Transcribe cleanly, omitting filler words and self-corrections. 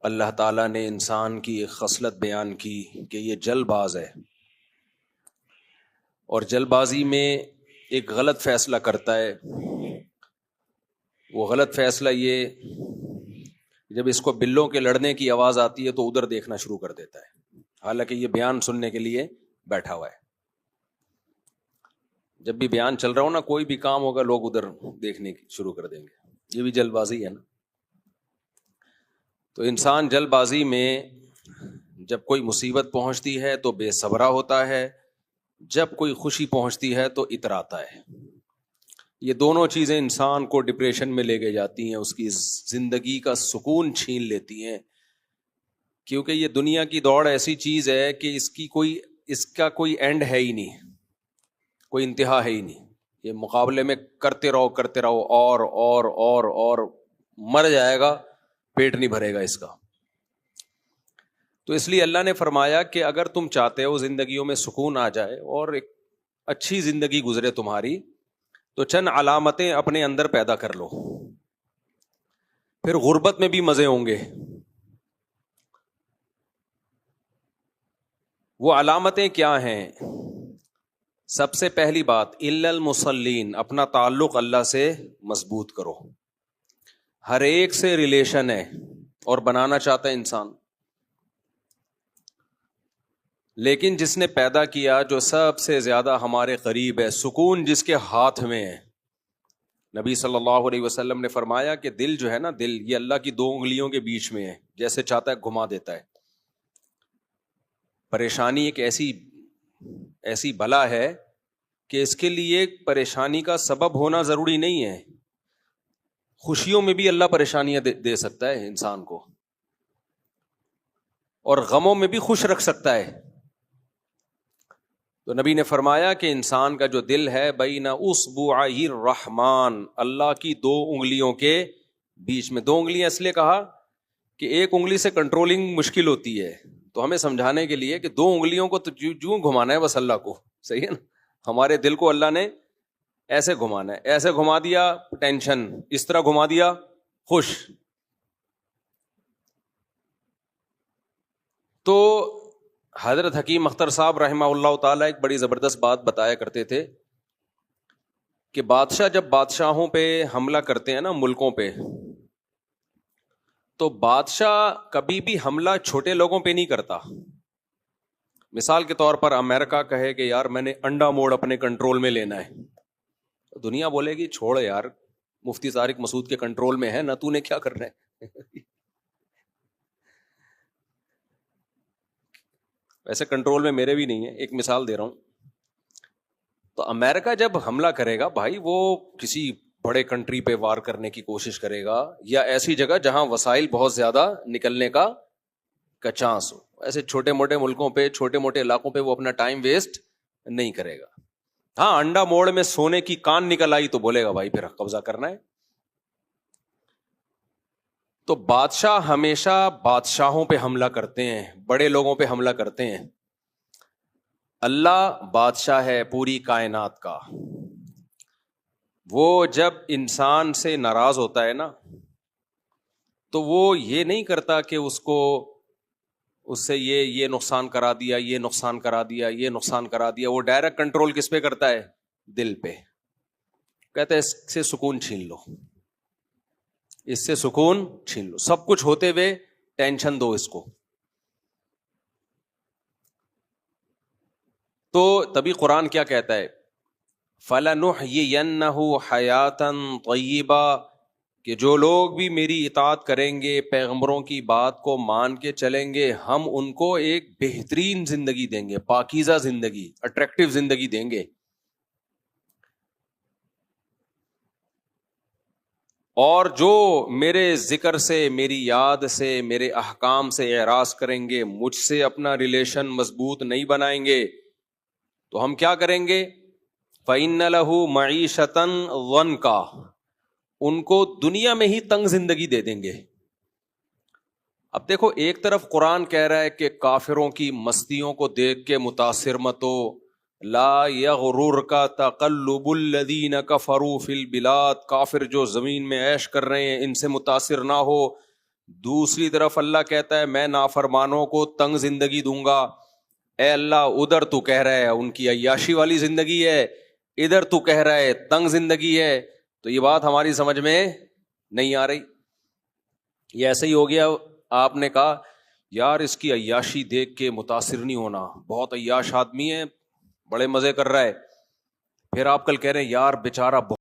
اللہ تعالیٰ نے انسان کی ایک خصلت بیان کی کہ یہ جلد باز ہے، اور جلد بازی میں ایک غلط فیصلہ کرتا ہے۔ وہ غلط فیصلہ یہ، جب اس کو بلوں کے لڑنے کی آواز آتی ہے تو ادھر دیکھنا شروع کر دیتا ہے، حالانکہ یہ بیان سننے کے لیے بیٹھا ہوا ہے۔ جب بھی بیان چل رہا ہو نا، کوئی بھی کام ہوگا، لوگ ادھر دیکھنے شروع کر دیں گے۔ یہ بھی جلد بازی ہے نا۔ تو انسان جلد بازی میں جب کوئی مصیبت پہنچتی ہے تو بے صبرا ہوتا ہے، جب کوئی خوشی پہنچتی ہے تو اتراتا ہے۔ یہ دونوں چیزیں انسان کو ڈپریشن میں لے کے جاتی ہیں، اس کی زندگی کا سکون چھین لیتی ہیں، کیونکہ یہ دنیا کی دوڑ ایسی چیز ہے کہ اس کا کوئی اینڈ ہے ہی نہیں، کوئی انتہا ہے ہی نہیں۔ یہ مقابلے میں کرتے رہو اور مر جائے گا، پیٹ نہیں بھرے گا اس کا۔ تو اس لیے اللہ نے فرمایا کہ اگر تم چاہتے ہو زندگیوں میں سکون آ جائے اور ایک اچھی زندگی گزرے تمہاری، تو چند علامتیں اپنے اندر پیدا کر لو، پھر غربت میں بھی مزے ہوں گے۔ وہ علامتیں کیا ہیں؟ سب سے پہلی بات، الا المصلین، اپنا تعلق اللہ سے مضبوط کرو۔ ہر ایک سے ریلیشن ہے اور بنانا چاہتا ہے انسان، لیکن جس نے پیدا کیا، جو سب سے زیادہ ہمارے قریب ہے، سکون جس کے ہاتھ میں ہے۔ نبی صلی اللہ علیہ وسلم نے فرمایا کہ دل جو ہے نا، دل یہ اللہ کی دو انگلیوں کے بیچ میں ہے، جیسے چاہتا ہے گھما دیتا ہے۔ پریشانی ایک ایسی بلا ہے کہ اس کے لیے پریشانی کا سبب ہونا ضروری نہیں ہے۔ خوشیوں میں بھی اللہ پریشانیاں دے سکتا ہے انسان کو، اور غموں میں بھی خوش رکھ سکتا ہے۔ تو نبی نے فرمایا کہ انسان کا جو دل ہے، بین اصبعی الرحمن، اللہ کی دو انگلیوں کے بیچ میں۔ دو انگلیاں اس لیے کہا کہ ایک انگلی سے کنٹرولنگ مشکل ہوتی ہے، تو ہمیں سمجھانے کے لیے کہ دو انگلیوں کو تو جو گھمانا ہے بس اللہ کو، صحیح ہے نا۔ ہمارے دل کو اللہ نے ایسے گھمانا ہے، ایسے گھما دیا ٹینشن، اس طرح گھما دیا خوش۔ تو حضرت حکیم اختر صاحب رحمہ اللہ تعالیٰ ایک بڑی زبردست بات بتایا کرتے تھے کہ بادشاہ جب بادشاہوں پہ حملہ کرتے ہیں نا، ملکوں پہ، تو بادشاہ کبھی بھی حملہ چھوٹے لوگوں پہ نہیں کرتا۔ مثال کے طور پر امریکہ کہے کہ یار میں نے انڈا موڑ اپنے کنٹرول میں لینا ہے، دنیا بولے گی چھوڑ یار، مفتی طارق مسعود کے کنٹرول میں ہے نا، تو نے کیا کرنا ہے۔ ویسے کنٹرول میں میرے بھی نہیں ہے، ایک مثال دے رہا ہوں۔ تو امریکہ جب حملہ کرے گا بھائی، وہ کسی بڑے کنٹری پہ وار کرنے کی کوشش کرے گا، یا ایسی جگہ جہاں وسائل بہت زیادہ نکلنے کا چانس ہو۔ ایسے چھوٹے موٹے ملکوں پہ، چھوٹے موٹے علاقوں پہ وہ اپنا ٹائم ویسٹ نہیں کرے گا۔ ہاں، انڈا موڑ میں سونے کی کان نکل آئی تو بولے گا بھائی پھر قبضہ کرنا ہے۔ تو بادشاہ ہمیشہ بادشاہوں پہ حملہ کرتے ہیں، بڑے لوگوں پہ حملہ کرتے ہیں۔ اللہ بادشاہ ہے پوری کائنات کا، وہ جب انسان سے ناراض ہوتا ہے نا، تو وہ یہ نہیں کرتا کہ اس سے یہ نقصان کرا دیا، یہ نقصان کرا دیا، یہ نقصان کرا دیا۔ وہ ڈائریکٹ کنٹرول کس پہ کرتا ہے؟ دل پہ۔ کہتا ہے اس سے سکون چھین لو، اس سے سکون چھین لو، سب کچھ ہوتے ہوئے ٹینشن دو اس کو۔ تو تبھی قرآن کیا کہتا ہے؟ فَلَنُحْيِيَنَّهُ حَيَاةً طَيِّبَةً، کہ جو لوگ بھی میری اطاعت کریں گے، پیغمبروں کی بات کو مان کے چلیں گے، ہم ان کو ایک بہترین زندگی دیں گے، پاکیزہ زندگی، اٹریکٹیو زندگی دیں گے۔ اور جو میرے ذکر سے، میری یاد سے، میرے احکام سے اعراض کریں گے، مجھ سے اپنا ریلیشن مضبوط نہیں بنائیں گے، تو ہم کیا کریں گے؟ فَإِنَّ لَهُ مَعِيشَةً ضَنْكًا، ان کو دنیا میں ہی تنگ زندگی دے دیں گے۔ اب دیکھو، ایک طرف قرآن کہہ رہا ہے کہ کافروں کی مستیوں کو دیکھ کے متاثر مت ہو، لا یغررک تقلب الذین کفروا فی البلاد، کافر جو زمین میں عیش کر رہے ہیں ان سے متاثر نہ ہو، دوسری طرف اللہ کہتا ہے میں نافرمانوں کو تنگ زندگی دوں گا. اے اللہ ادھر تو کہہ رہا ہے ان کی عیاشی والی زندگی ہے, ادھر تو کہہ رہا ہے تنگ زندگی ہے, تو یہ بات ہماری سمجھ میں نہیں آ رہی. یہ ایسے ہی ہو گیا, آپ نے کہا یار اس کی عیاشی دیکھ کے متاثر نہیں ہونا, بہت عیاش آدمی ہے, بڑے مزے کر رہا ہے. پھر آپ کل کہہ رہے ہیں یار بیچارہ